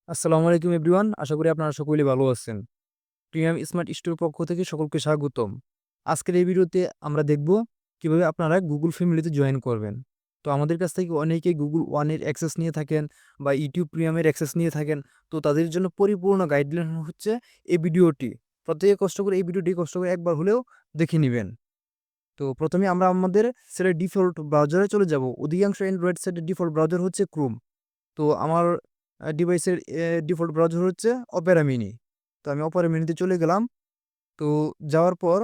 আসসালামু আলাইকুম এভরিওয়ান। আশা করি আপনারা সকলেই ভালো আছেন। প্রিমিয়াম স্মার্ট স্টোরের পক্ষ থেকে সকলকে স্বাগতম। আজকের এই ভিডিওতে আমরা দেখব কিভাবে আপনারা Google ফ্যামিলিতে জয়েন করবেন। তো আমাদের কাছ থেকে অনেকেই Google One এর অ্যাক্সেস নিয়ে থাকেন বা YouTube প্রিমিয়ামের অ্যাক্সেস নিয়ে থাকেন। তো তাদের জন্য পরিপূর্ণ গাইডলাইন হচ্ছে এই ভিডিওটি। প্রত্যেকে কষ্ট করে এই ভিডিওটি কষ্ট করে একবার হলেও দেখে নিবেন। তো প্রথমে আমরা আমাদের সেটের ডিফল্ট ব্রাউজারে চলে যাব। অধিকাংশ অ্যান্ড্রয়েড সেটের ডিফল্ট ব্রাউজার হচ্ছে Chrome। তো আমার ডিভাইসের ডিফল্ট ব্রাউজার হচ্ছে Opera Mini। তো আমি Opera Mini তে চলে গেলাম। তো যাওয়ার পর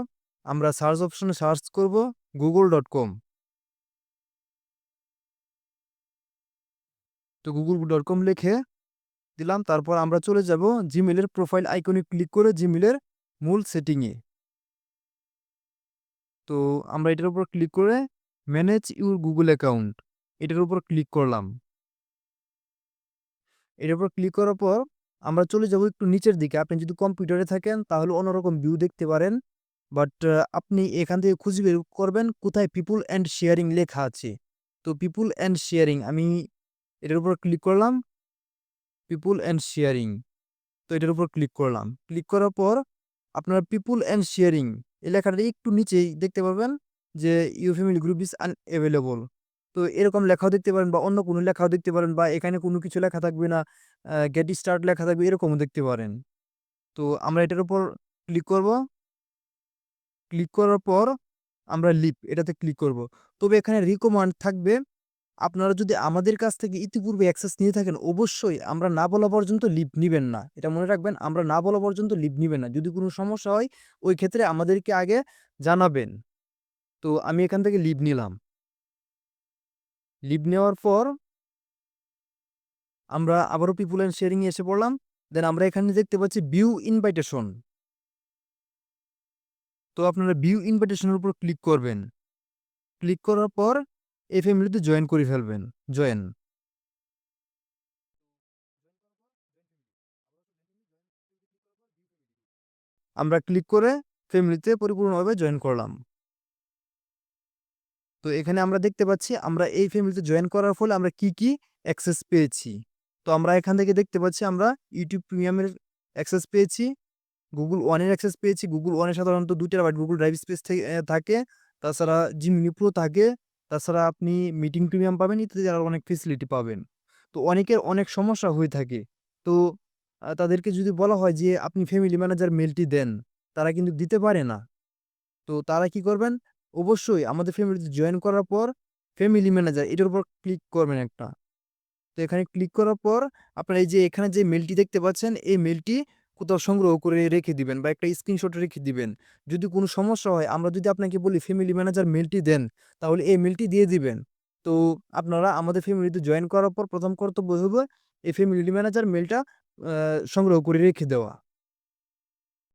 আমরা সার্চ অপশনে সার্চ করব google.com। তো google.com লিখে দিলাম। তারপর আমরা চলে যাব Gmail এর প্রোফাইল আইকনে ক্লিক করে Gmail এর মূল সেটিং এ। তো আমরা এটার উপর ক্লিক করে ম্যানেজ ইউর Google অ্যাকাউন্ট এটার উপর ক্লিক করলাম। এটার উপর ক্লিক করার পর আমরা চলে যাব একটু নিচের দিকে। আপনি যদি কম্পিউটারে থাকেন তাহলে অন্যরকম ভিউ দেখতে পারেন। বাট আপনি এখান থেকে খুঁজে বের করবেন কোথায় পিপল অ্যান্ড শেয়ারিং লেখা আছে। তো পিপল অ্যান্ড শেয়ারিং আমি এটার উপর ক্লিক করলাম। পিপল অ্যান্ড শেয়ারিং, তো এটার উপর ক্লিক করলাম। ক্লিক করার পর আপনারা পিপল অ্যান্ড শেয়ারিং এই লেখাটা একটু নিচেই দেখতে পাবেন যে your family group is unavailable. তো এরকম লেখাও দেখতে পারেন বা অন্য কোনো লেখাও দেখতে পারেন বা এখানে কোনো কিছু লেখা থাকবে না, গেট স্টার্ট লেখা থাকবে, এরকমও দেখতে পারেন। তো আমরা এটার উপর ক্লিক করব। ক্লিক করার পর আমরা লিভ এটাতে ক্লিক করব। তবে এখানে রিকমান্ড থাকবে, আপনারা যদি আমাদের কাছ থেকে ইতিপূর্বে অ্যাক্সেস নিয়ে থাকেন অবশ্যই আমরা না বলা পর্যন্ত লিভ নিবেন না। এটা মনে রাখবেন, আমরা না বলা পর্যন্ত লিভ নিবেন না। যদি কোনো সমস্যা হয় ওই ক্ষেত্রে আমাদেরকে আগে জানাবেন। তো আমি এখান থেকে লিভ নিলাম। লিভ নেওয়ার পর আমরা আবারও পিপল অ্যান্ড শেয়ারিং এ এসে পড়লাম। দেন আমরা এখানে দেখতে পাচ্ছি ভিউ ইনভাইটেশন। তো আপনারা ভিউ ইনভাইটেশনের উপর ক্লিক করবেন। ক্লিক করার পর এই ফ্যামিলিতে জয়েন করে ফেলবেন। জয়েন। আমরা ক্লিক করে ফ্যামিলিতে পরিপূর্ণভাবে জয়েন করলাম। তো এখানে আমরা দেখতে পাচ্ছি আমরা এই ফ্যামিলিতে জয়েন করার ফলে আমরা কি অ্যাক্সেস পেয়েছি। তো আমরা এখান থেকে দেখতে পাচ্ছি আমরা YouTube প্রিমিয়ামের অ্যাক্সেস পেয়েছি, Google One এর অ্যাক্সেস পেয়েছি। Google One এ সাধারণত ২ টেরাবাইট Google ড্রাইভ স্পেস থাকে। তাছাড়া Gemini Pro থাকে। তাছাড়া আপনি মিটিং প্রিমিয়াম পাবেন, ইত্যাদি আরো অনেক ফেসিলিটি পাবেন। তো অনেকের অনেক সমস্যা হয়ে থাকে। তো তাদেরকে যদি বলা হয় যে আপনি ফ্যামিলি ম্যানেজার মেইলটি দেন, তারা কিন্তু দিতে পারে না। তো তারা কি করবেন? অবশ্যই আমাদের ফ্যামিলিতে জয়েন করার পর ফ্যামিলি ম্যানেজার এটার উপর ক্লিক করবেন একটা। তো এখানে ক্লিক করার পর আপনারা এই যে এখানে যে মেইলটি দেখতে পাচ্ছেন, এই মেইলটি কোথাও সংগ্রহ করে রেখে দিবেন বা একটা স্ক্রিনশট রেখে দিবেন। যদি কোনো সমস্যা হয়, আমরা যদি আপনাকে বলি ফ্যামিলি ম্যানেজার মেইলটি দেন, তাহলে এই মেইলটি দিয়ে দিবেন। তো আপনারা আমাদের ফ্যামিলিতে জয়েন করার পর ১ম কর্তব্য হবে এই ফ্যামিলি ম্যানেজার মেইলটা সংগ্রহ করে রেখে দেওয়া।